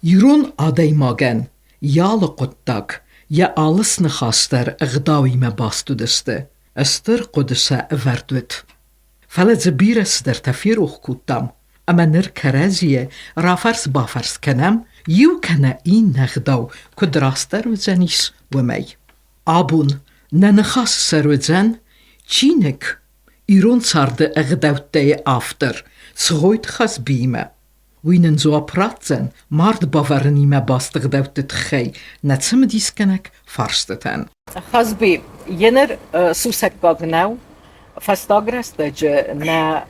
Iron adaymagen, yal quttak, ya alles nchaster gdawi me bastudeste. Ester qudsa verdwit. Falet zbires der tafiruch kutam. اما نر کرازیه رافرس بافرس کنم یو کنه این نخداو که دراستر و زنیس و می. آبون ننخاس سر و زن چینک ایرون سارده اغداوت ده آفتر سغویت خاس بیمه. وینن زوا پرات زن مارد باورنیمه باست اغداوت تخی نتسم دیس کنک فارستتن. خاس بی ینر سوسک گاگناو فستاگرست جه نه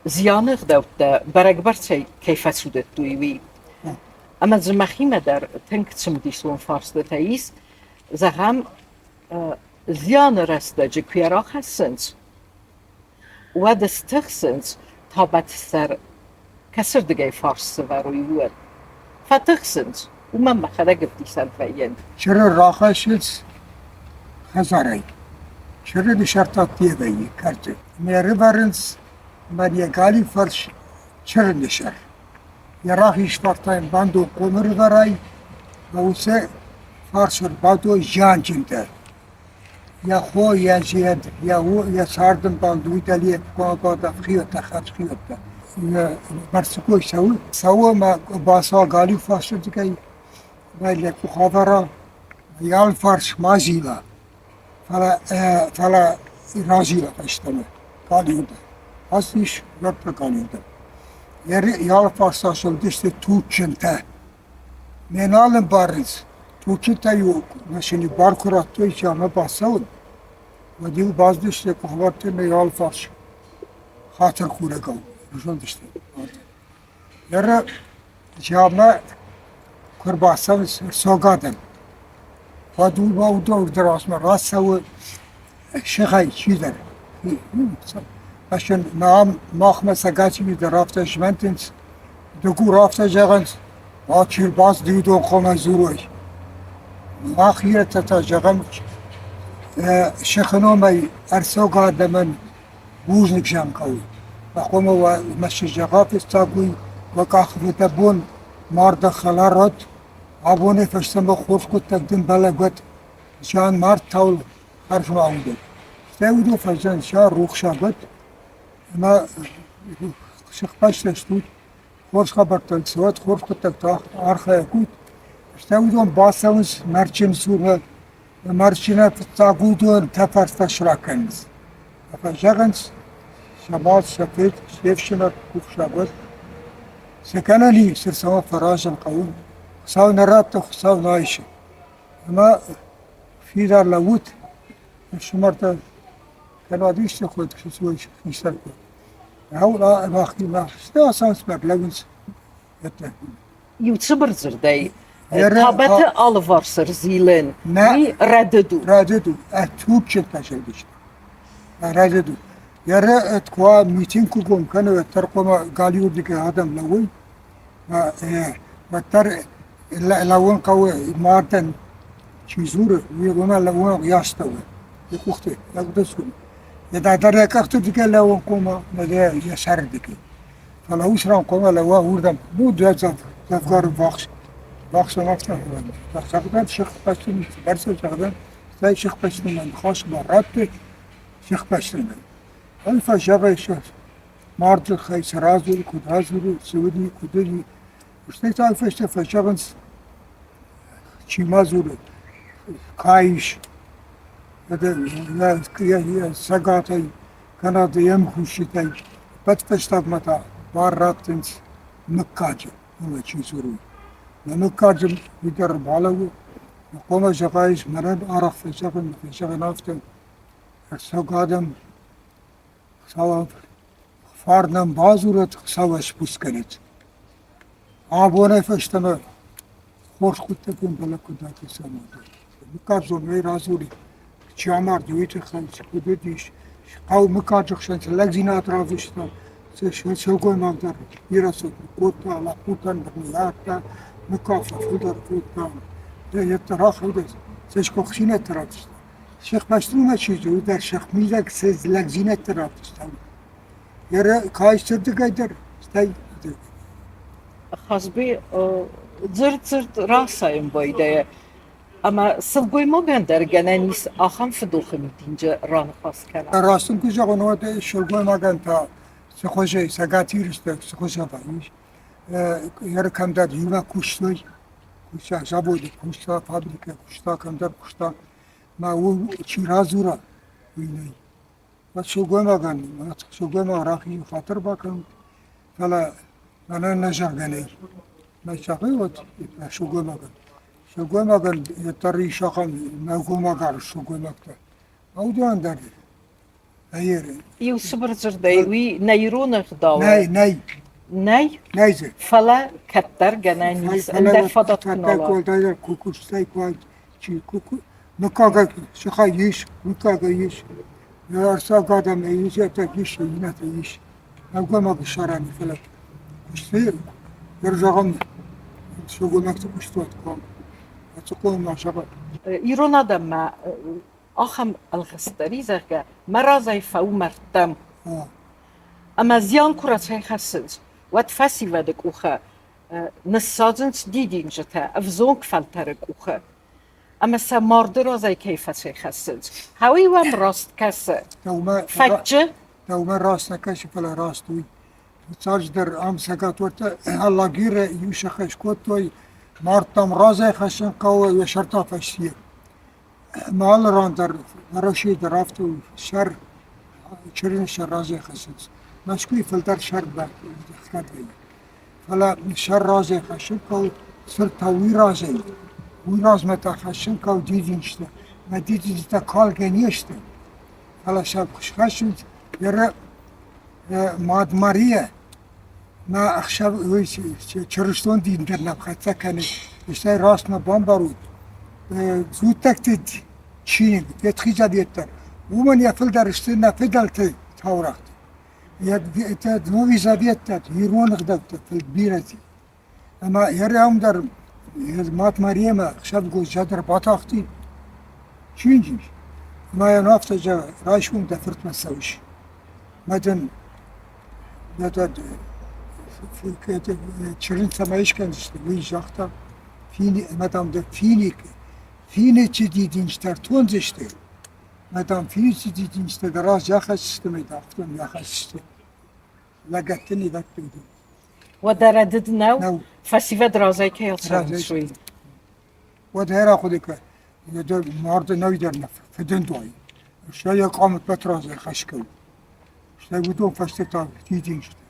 زیانه داوت برگبرت کیف سودت دویی. اما زمخیم در تنک سمدیسون فارس دتاییس زهم زیان رست جه کیرا هستند و دستخسند تابت سر کسر دیگه فارس وروی ور فتخسند و من بخدا گفتی سر فین. چرا راخشید هزاری؟ چرا بشرطات دیگه کرده؟ میاره برنس من یکالی فرش چرا نشر یراخیش فرتایم باندو قمر برای و اوسه فرش بادو جان جنده یا خو یا زیاد یا او یا ساردم باندو ایتالیه با بادا خیوتا خط خیوتا برسکوی سو ما باسا گالی فرش دیگه ولی خبره یال فرش مازیلا فلا رازیلا اشتمه گالی Asliş yaprak alıyordu. Yeri yalpasla işte tuğçente. Menalım barız. Tuğçente yok. Şimdi bar kurattığı için ama basavun. Ve diyor bazı işte kahvaltı ne yalpas. Hatır kure kal. Ruşun işte. Yeri cama kurbasam soğadım. Fadul bağda orada asma rastsavu şekay çizer. Als je naam mag met zagatie met de raftagementens, de koe raftagegens, wat je bas doet ook gewoon zooi. Mag hier dat zeggen, شخنو mij ersoga de men boeznik jam kouy. We komen we met je jagaf is tagoy, we kachven de bon, maar de gelarot, abone verstem we goed goed dat den balagot, jan maar taul harfmauden. Stel je voor zijn jaar roeg shabat. ما شيخ باش شتوت خورش خبرتن سوات خورش كنت تاخ أرخا يكوت اشتاودون باسوس مرچن سورة مرچنا تاقودون تفر تشراكنز فجاغنز شمال شفيت شيفشنا كوخ شابت سكنا لي سرسوا فراج القوم خساو نرابط خساو نايش اما في دار لوت شمرت كانوا ديش تاخد شسوي يشترك هؤلاء باقي ما اساس بلغنس يوتيوبر زردي تابت الفارسر زيلن ني رددو اتوچ تشلدش رددو يرى اتقوا ميتين كوكم كانوا ترقما قاليو ديك ادم لوي وتر لون قوي مارتن چيزور ويغنا لون ياستو يخوخته يقدسون إذا درك أختو ديك لون قوما مدى يسار ديك فلا وسران قوما لوا وردم بود زفقار باخش نفتح شخدان شيخ باشتن برسل شخدان ساي شيخ باشتن من خاص مرات شيخ باشتن الفا جاغي شخص مارد الخي سرازل كدازل سودي كدلي وشتي تعرف اشتا فشغنس چيمازول كايش یا سگاتی کناد یم خوشیتی بد فشتاب متا بار رابطنس مکاج اون چیز روی مکاج بیدر بالو قوم جقایش مرد عرف فشغن افتن سگادم سوا فاردم بازورت سواش بوس کنید آبونه فشتم خوش خود تکن بلا کداتی سماده مکاج زنوی رازوری چامار دویت خالص کودیش قو مکاجخشن لگزینات رافشتن سوگوی مقدار بیرسد کوتا لقوتن بنیاتا مکافه فودر کوتا دیت راخوده سش کوخشینه ترافشتن شیخ مشروم چیزی در شیخ میزک سز لگزینه ترافشتن یره کایش دیگه در استای خاصبی زرد راسایم بایده اما سلگوی ما گندر گنانیس آخام فدوخ میتینجا ران خواست کنم راستم کجا قنوات شلگوی مگن تا سخوشه سگاتی رسته سخوشه باید یه کم در یوه کشتوی کشتا زبوده کشتا فابریکه کشتا کم در کشتا ما او چی رازورا وینایی و شلگوی مگن شلگوی مگن راقی خاطر باکم فلا من نجار گنایی ما شاقی وقت شلگوی مگن شلگوی مگن یتری شاقم نگو مگر شلگوی مگن او دوان داری ایره یو سبر زرده وی نیرون اخداوه نه نی نيزه فلا كتر جنانيس اندر فضت كنالا كنالا كوكوستاي كواد شي كوكو نكاغا شخايش نكاغا يش يارسا قادم يش يتكيش يناتيش أقوى ما بشاراني فلا كوستي يرجعهم شغل مكتب كوستوات كوم أتقول ما شغل ایرون آدم آخم الغستری زرگه مرازای فاو مرتم اما زیان کرات های خسنج وات فسی ودک اوخه نسازنج دیدین جتا افزونک فلترک اوخه اما سا مارده رازای کیفت های خسنج هاوی وام راست کسه فجه دوما راست نكاش فلا راست وي تسارج در ام سكات ورتا الله غير يوشخش كوتوي مارتم رازي خشن قوي وشرطا فشيه مال راندر رشيد رافتو شر چرين شر رازي خشن مشكوي فلتر شر بعد فلا شر رازي خشن قوي سر توي رازي وراز متى خشن قوي ديدينشته ما ديدينشته كال گنيشته فلا شب خشن يرى ماد ماريا ما أخشب چرشتون دين در نبخته کنه اشتای راست ما بامبارود زود تکتید چین یتخیجا دیتر ومن یفل درشته نفدلت تاورخت یت نوی زدیتت هیرون اخدبت فی بیرتی اما یری هم در ماد ماريا ما أخشب گوز جادر باتاختی چین جیش ما ينافت جا راشون دفرت مسوش مدن مدد چرین سمایش کنشته وی جاختا فینی مدام ده فینی چی دیدینشتر تونزشته مدام فینی چی دیدینشته دراز یاخشته میداختم یاخشته لگتنی وقت بیدیم و دردد نو فسیوه درازای که یلسان شوی و ده را خودی که یه در مارد نوی در نفر فدن دوایی شاید قامت بطرازای خشکو شاید بودون فشته تا دیدینشته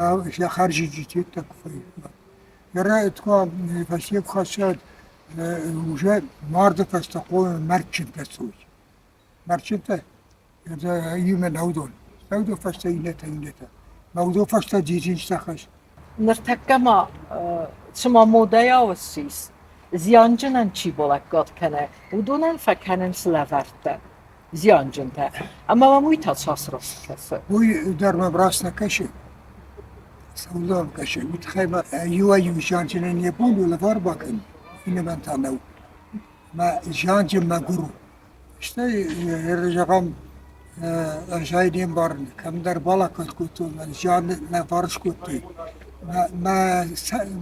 اشياء خارجي جيت تكفي يرى تكون فشيء خاصة وجاء مارد فاستقول مرشنت تسوي مرشنت إذا يوم نودون نودو فاستينتا نودو فاستجيجين استخش نرتكما شما مودايا وسيس زيانجنن چی بولک گاد کنه و دونن فکنن سلورته زیانجنته اما موی تا ساس راست کسه وي در مبراس نكشي سولام كشي متخيل ايوه جانجنن يبون ولا فارباكن إنه من تانو ما جانجن ما قرو اشتاي الرجام جايدين بارن كم در بالا كنت من جان لا فارش كنت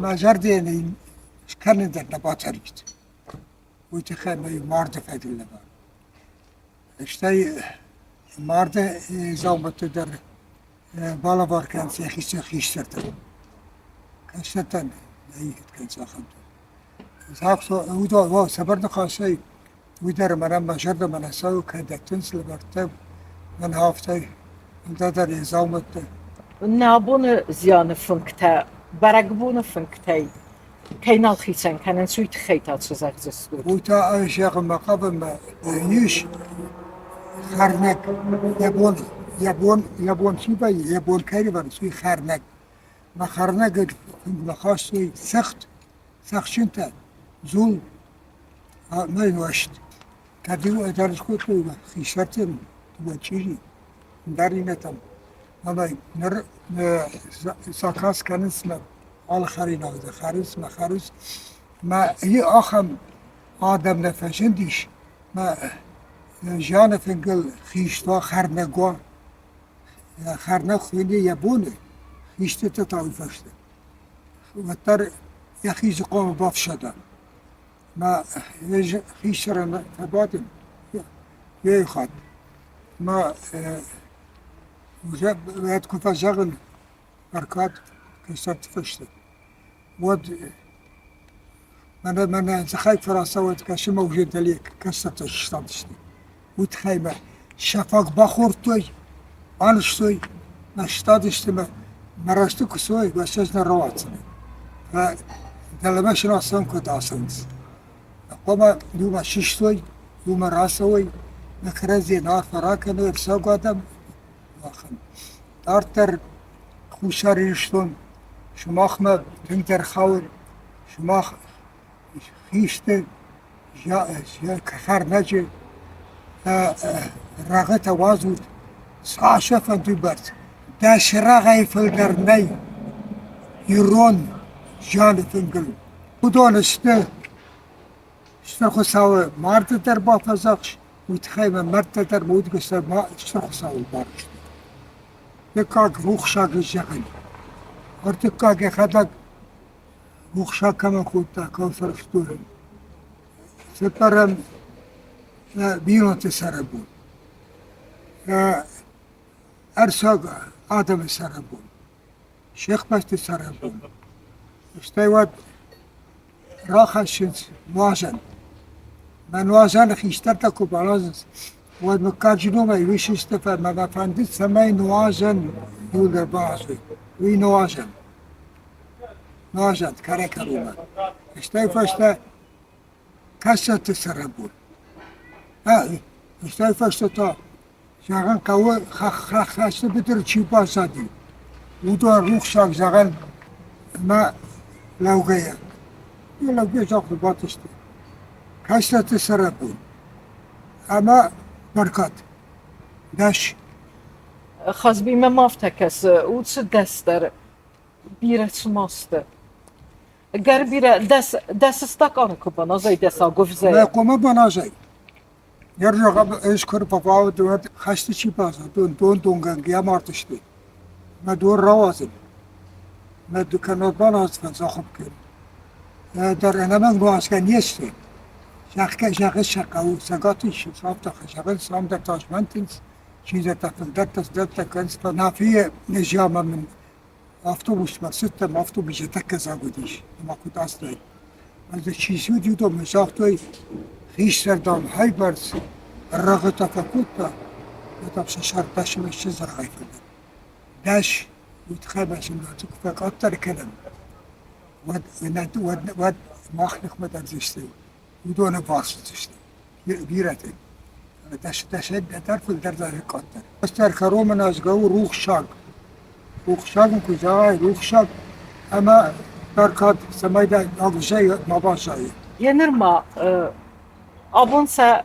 ما جردين كان در نباتريت وتخيل ما مارد فادي لبا اشتاي مارد زومت در بالا بار كان سيخيش خيشتر كشتن اي كان ساخن ساقسو ودو سبرد خاصي ودر مرام شرد من سو كده تنسل برتب من هافتي انت در زومت نابون زیان فنکتا برگبون فنکتای کینال خیسن کنن سویت خیتات سزاق زستو وتا اشياء ما قبل ما يش خرنك يبون شي باي يبون كاري بر سوي خرنك ما خرنك ما خاصي سخت شنت زول ما يوشت كديو ادارش كنت خيشتن تبچيري دارينتم اما نر ساكاس كان اسمه على خرينا ده خارس ما خارس ما هي اخم آدم نفشنديش ما جان فنگل خیشتا خرنگوار خرنگ خیلی یبونه خیشته تا تاویفشته و تر یخیز قوم باف شدن ما خیش را تبادم یه خود ما باید کفا جغل برکات کشتر تفشته ود من زخای فرانسه ود کشی موجود دلیک کشتر تشتادشتی ود خیمه شفاق بخورد توی آنش توی نشتادشتی مراشتو کسوی باشش نروات و دلما شناسان کد آسانس قوم دوما ششتوی دوما راسوی نکرزی نار فراکنه ارسا گادم واخن دارتر خوشاریشتون شماخ ما تنتر خاور شماخ خیشته یا کخر نجه رغت وازود ساشفن توی برد داش رغی فلدرنی ایران جان فنگل بودان استه خساوه مرد در با فزاقش ويتخيم مرد در مود قصة ما اشترخصا البارش يكاك روخشاك الجغل ارتكاك خدك روخشاك كما خوتا كوثر فتورن سترم بينو تسربون ارساق آدم تسربون شيخ باش تسربون اشتايوات راخشت موازن من وازن خیشتر تا کوپالازس و مکاجنو ما یویش استفاد ما فهمید سمای نوازن یول بازی وی نوازن کاره کروما اشتای فشته کسر تسربون اشتای فشته تا جاگن کاو خسته بدر چی بازدی و دو روح شاک جاگن ما لوگیه لوگیه جاک باتشتی کسر تسربون اما برکات داش خازبی ما مافتکس او چه دست در بیره چه ماسته گر بیره دست استاکانه کبان ازای دستا گفزه ما قومه بنازای yer joga eş kır papağı dönet kaçtı çipasa don dongan ya martıştı ma dur ravazın ma dükkanat banaz kan sahip ki dar enamen bu asken yesti şaka u sagati şafta şaka sam der taşmantins çize tafel der kans nafiye nejama min avtobus var sistem avtobüse tekza gudiş ma kutastay az çiziyor diyor mesaftoy خیشتردان های برس رغت فکوتا یتاب ششار باشم شزر غیفه داش وتخابشم لاتو فقط تركلم ود مخلق مدرزشتي ودون فاصلتشتي بيرتي داش تعرف الدرجة القطر بس تركرو من ازقو روح شاق كجاي روح شاق اما بركات سمايدا اغشي ما باشاي ینرما abonsa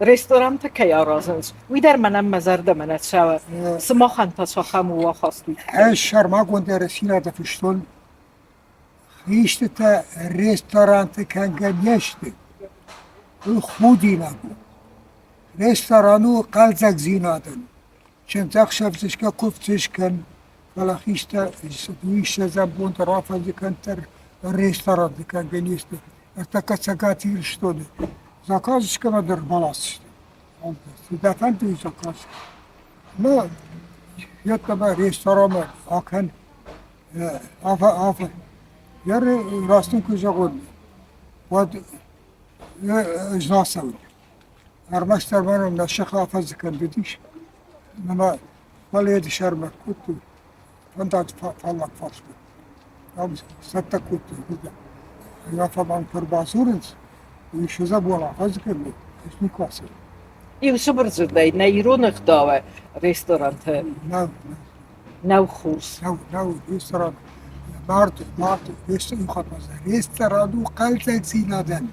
restoranta که یارازنز وی در منم مزرده منت شوه سما خانتا شاخم و خواستوی هاش شرما گونده رسینا دا فشتون خیشت تا رستورانت کنگن یشتی خودی نبو رستورانو قلزک زینادن چند شفزش که کفتش کن ولا خیشت دویش زبون رافزی کن تر رستورانت کنگن یشتی ارتکا سگاتی رشتونه Zakaz çıkamadır balas. Zaten de zakaz. Ama yatta restoranı akın afa yarı rastın kucağı vad icnasa armaşlar benim de şaka hafızı kan dedik. Ama vallahi dışarı kutu. Fantat fallak faslı. Ama satta kutu. Ya falan kurbasuruz. Еще забыла, фазиками, не классно. І все брзудай, на іронах даве ресторанти, на вхус. Ресторан, Martı, restoran katmazlar. Restoranı kalacak zinadan.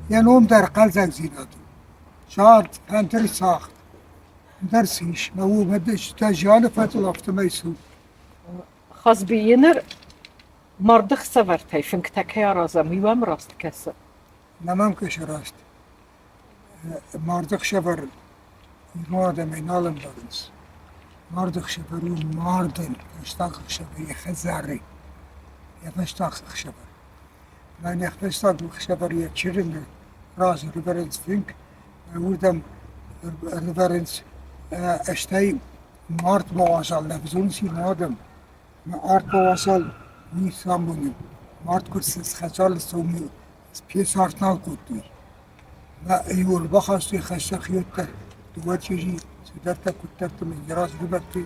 Yani onlar kalacak zinadan. Şart, penteri sağ. Dersiş, ma bu medde stajyane fatul aftamaysu. خازبی ینر مردخ سفر تایفن که تکه رازم میوام راست کسه Namam köşe rast. Mardık şefer İrmada meynalım varız. Mardık şeferu mardın. Eştakık şefer yexezari. Yefeştakık şefer. Mijn echt best dat ik separeerd children, ras reverends Fink, hoe dan reverends stay Mart Bawasal, dat is ons in Adam. Maar Art Bawasal niet samen. Mart kursus khachal somi, spies hart nou goed doen. Maar je wil wachten je khashakhiot, de wat je ziet, zodat ik het met ras gebruikt.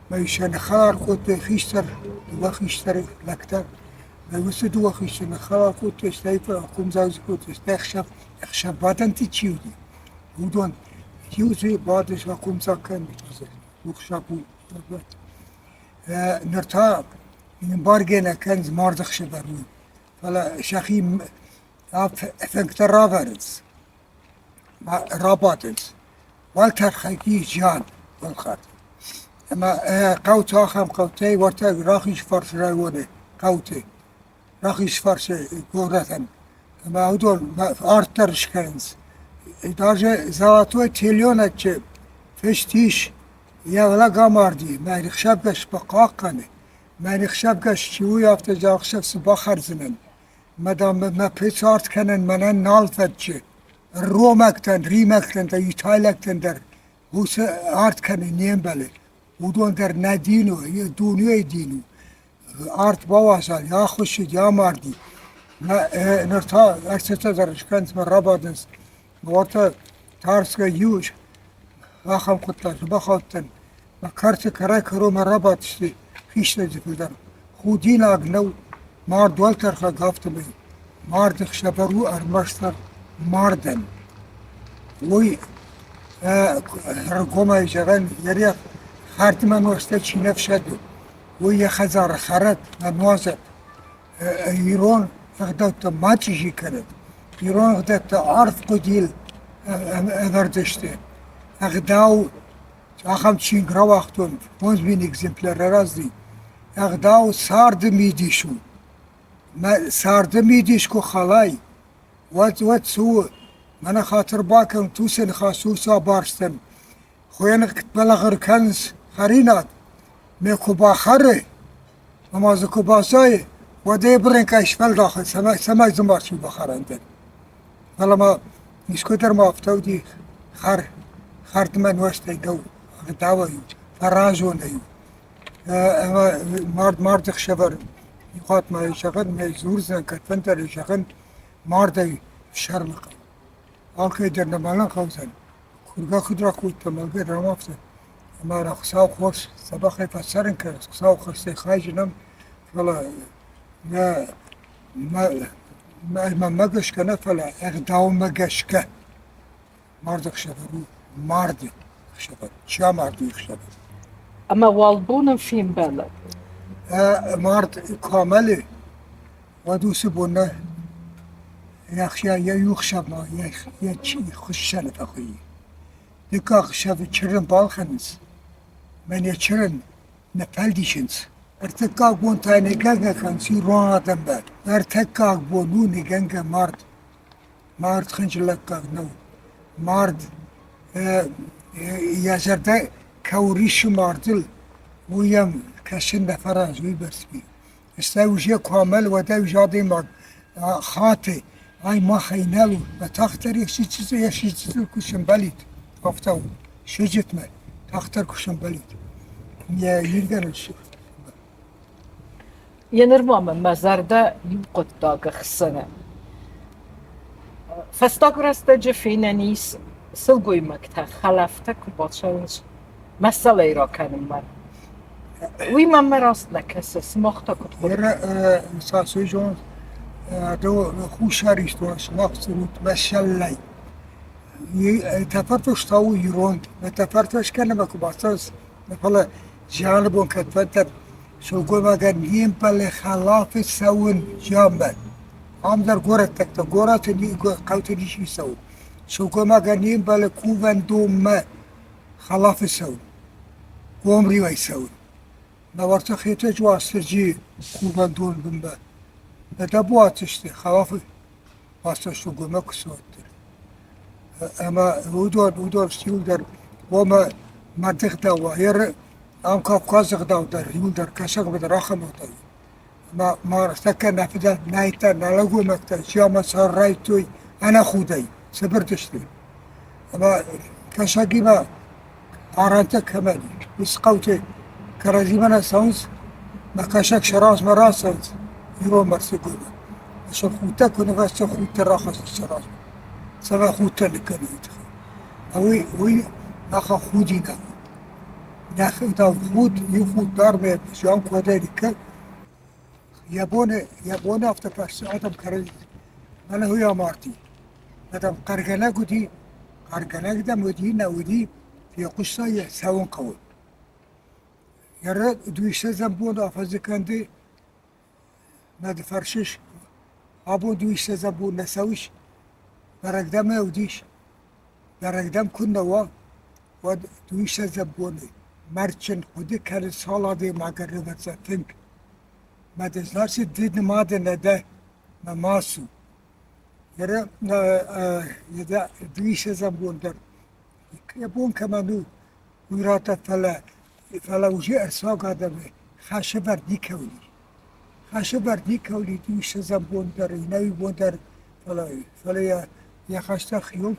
Maar je zijn gaar goed gisteren, de wacht gisteren lekter. وسد وخش نخلا كنت استيفا قوم زوج كنت استخشف اخشب بعدين تشيودي ودون يوزي بعدش قوم سكن وخشبو نرتاب من بارجنا كان مارد خشبرو فلا شخي فنكتر رافرز رابطز والتر خيكي جان والخات اما قوت اخم قوتي ورتا راخيش فرش رايونه قوتي راخيش فرش قورتن ما هدول ارترش كنز درجة زلاتوي تليونة فشتيش يغلا قماردي ما يخشبكش بقاقني ما يخشبكش شو يفتجا خشب سباخر زمن مدام ما بيتارت كنن منن نالفتش الرومكتن ريمكتن تا يتايلكتن در هوس ارت كنن نيمبلي ودون در ندينو دونيو دينو ارت بواسال يا خشد يا ماردي ما نرتا ارتتا درش كنت من ربادنس وقتا تارسكا يوش واخم قطلاش بخوتن ما كارت كراي كرو من ربادشتي خيش نجفلدن خودين اغنو مارد والتر خاقافتمي مارد خشبرو ارمشتر ماردن وي رقوما يجغن يريق خارتمان وستا چي نفشدو وي خزار خرد منوازد ايرون اغدوت ماتيجي كرد ايرون اغدوت عرف قديل اغردشته اغداو اخم چين گرواختون مونز بين اگزمپلر رازدي اغداو سارد ميديشو ما سارد ميديش كو خلاي وات سو مانا خاطر باكم توسن خاصوصا بارستن خوينك تبلغر كنز خرينات ميكو باخره نماز كو باساي ودي برنك اشفل داخل سماي زمارشو بخارندن فلما نسكتر ما افتودي خارت من وشتي دو دعوي فراجون ايو مارد خشبر يقات ما يشغل ما يزورزن كتفنتر يشغل مارد شرمق آلكي درنا مالان خوزن خورگا خود را خود تمالگه رمافتن اما را خساو خوش سباقی فسرن که خساو خسته خواهی فلا ما مگش کنه فلا اغداو مگش که مارد خشبرو مارد خشبر چیا ماردی خشبر اما والبونم فين بلد مارد کامله و دوست بونه یخشیا یا یخشب ما یا چی خوششن تخویی دکا خشب چرن بالخنز من یا چرن نپل دیشنز ارتکاق بون تا نگنگ کنسی روان آدم بر ارتکاق بونو نگنگ مارد خنجلکاق نو مارد یازرده کوریش ماردل ویم کشن دفراز وی برسبی استوجه کامل و دوجاده مارد خاطه ay mahaynelu ve tahtır yaşıcı kuşun balit hafta şecetme tahtır kuşun balit ya yirgen olsun ينرمام مزاردا يوقت داغ خسنة فاستقرست جفين نيس سلقوي مكتا خلافتك وباتشاونش مسألة راكان مر وي ما مراست نكسس مختك يرى مساسو جون دو خوشاریش داشت مقصود مشلای تفرتش تاو ایران و تفرتش کنه با کباساس مثلا جانبون کتفتر شو گوی مگر نیم پل خلاف سون جامد هم در گورت تکتا گورت قوت نیشی سون شو گوی مگر نیم پل کوون دوم خلاف سون گوم ریوی سون نوارتا خیطه جواستر جی کوون دوم بمبه دبو آتشتی خوافی پاساشو گمک سوتر اما ودور سیول در وما مدخ دوا یر ام کافکاز داو در یول در کشک بدر آخم آتایی ما سكن نفذت نايتا نلقو مكتا شياما سرايتوي أنا خودي سبرتشتي أما كشاكي ما عرانتا كمالي بسقوتي كرازيمانا سونس ما كشاك شراس مراسونس يرو مرسيقونا شو خوتا كنا غاسو خوتا راخص الشراس سبا خوتا لكني وي ناخا خودينا ناخا دا خود يخود دار ميت شوان كودا لكن يابوني افتر باش ادم كرز انا هو يا مارتي ادم قرقنا قدي قرقنا قدام ودينا ودي في قصة ساون قول يرى دويش زنبون افز كاندي ناد فرشش ابو دويش زنبون نسويش برقدام وديش برقدام كنا و دويش زنبون مرچن خودی کل سالا دی ماگرد زتنگ ما دزلارسی دید ماده نده ماسو یره یده دویش زنبون در یبون کمانو ویراتا فلا وجه ارساق آدمه خاشه بردی کولی دویش زنبون در اینوی بون در فلا یا خاشتا خیوم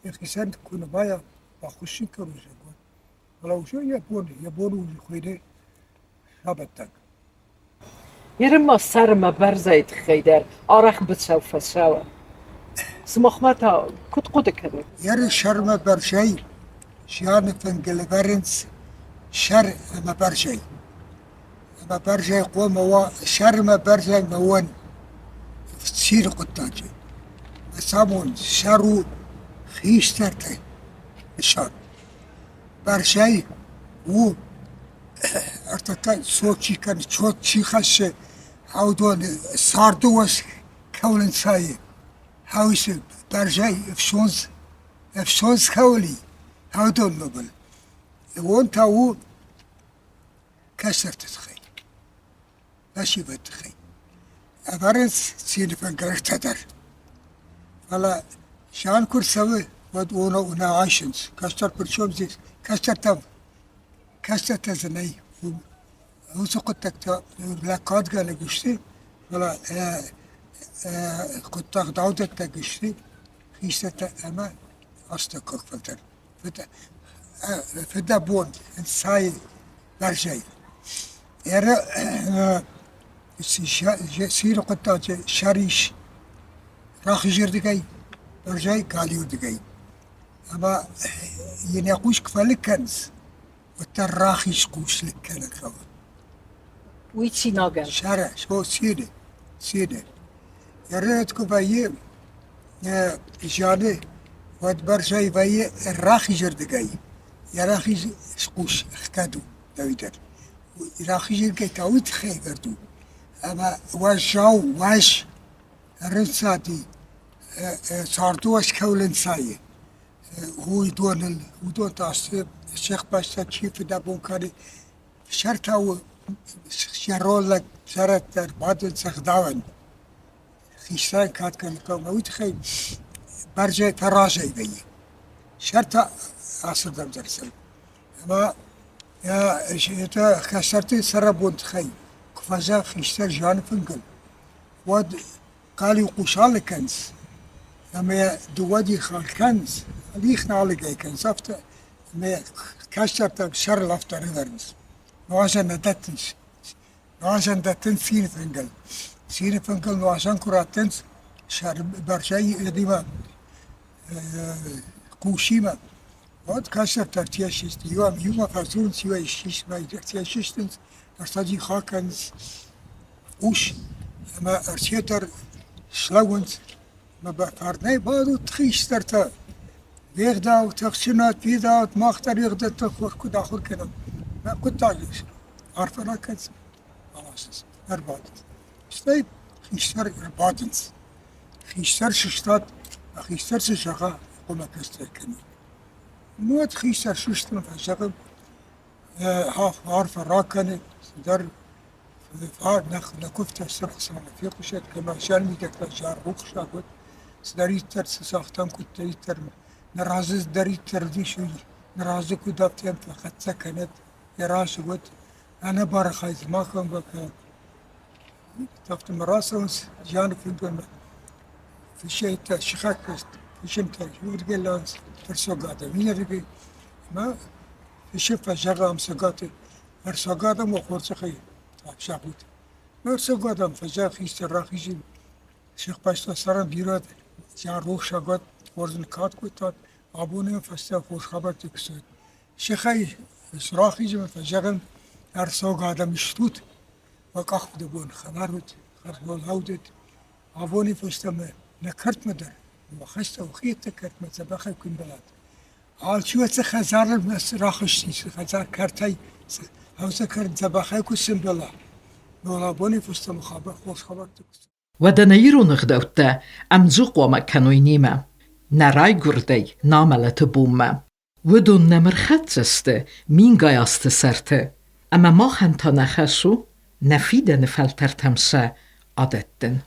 یخیسند کنه بایا با خوشی کروزه فلا وجه یبون وجه خویده شابتک يرمى سرما برزيت خيدر أرخ بتسوف سوا سمخمتا كنت قد كذا ير شرم برشي شيان فنجل برنس شر ما برشي قوم هو شرم برشي موان تصير قطاجي سامون شرو خيش ترتي الشر برشي و ارتكا صوتي كان صوتي خشه هاودون ساردوس كولن ساي هاوس برجاي افشونز كولي هاودون مبل وانت هو كسرت تخي ماشي بتخي ابرز سين فنكر تدر فلا شان كل سوي ودونا عايشنس كسر برشوم زي كسر تزني هو سقطت بلاكات قال قشتي ولا قلت دعوت قشتي خيشت اما استقر فلتر فدا بون انساي برجاي يرى سير قطاج شريش راخ جردقي برجاي قاليو دقي اما ينقوش كفالك كنز والتراخيش قوش لك كان كوا ويتشي ناقل شارع شو سيدة يا ريت كوباية جاني ود برشاي باية الراخي جردقاي يا راخي شقوش اخكادو داويدر راخي جردقاي تاويت خي قردو اما واش الرنساتي صارتو واش كولن سايه هو يدون تاسب الشيخ باشا تشيف دابون كاري شرطه شرول لك شرط بعد سخداون خيشتان كات كان كوما ويتخي برجع تراجع بي شرطه عصر دم درسل اما يا شيتا خسرتي سربون تخي كفازا خيشتر جان فنقل ود قال يقوشال كنز اما دوادي خال كنز ليخنا على جاي كان صفت ما كشرت شر لفتر ريفرنس نواشن دتنس سين فنقل نواشن كراتنس شر برشاي ديما قوشيما وقت كشرت ترتيشست يوم فازون سوى شيش ما ترتيشستنس ارتدي خاكنس وش ما ارتيتر شلونت ما بفرناي بادو تخيشترتا ويغداو تخشنات بيداوت ماختر يغدا تخور كود آخر كنم ما كنت عايش عارفنا كنز خلاص اربادنس اشتايب خيشتر اربادنس خيشتر ششتات خيشتر ششاقا قوما كستر كنم موت خيشتر ششتن فشاقم هاف عارف راكني در فار نكفت السرخ سنة في قشت كما شان ميتك شار روخ شاقود سداريتر ساختم كنت يتر نرازز داريتر دي شوي نرازو كدابتين فقط سكنت يراش ود أنا بارخايز ما كان بك Auf dem Rassens, Jan von Fische, Schach ist, Fischen, Jurgelands, Versogate, Minarige, Fische, Fajagam, Sagate, Versogadam, Horsaki, Shakut. Versogadam, Fajak ist der Rachijim, Shakpasta Saram Birat, Jaruch Shagat, Warzen Katkutat, Abune, Fasta, Horshabat, Shekhai, Rachijim, Fajagam, Versogadam, Stut. وقاخ دبون خبرت خربول هودت عووني فستم نكرت مدر وخشت وخيت كرت متبخ كن بلاد عال شو خزار بس راخش خزار كرتي هوس كرت تبخ كسم بلا ولا بوني فستم خبر خوش خبرت ودنيرو نغدوتا أمزوق وما كانوا ينيما نراي قردي ناملة بوما ودون نمرخت زسته مين غايست سرته أما ما خنتا نخسو نفيدن فلتر تمسا عادتن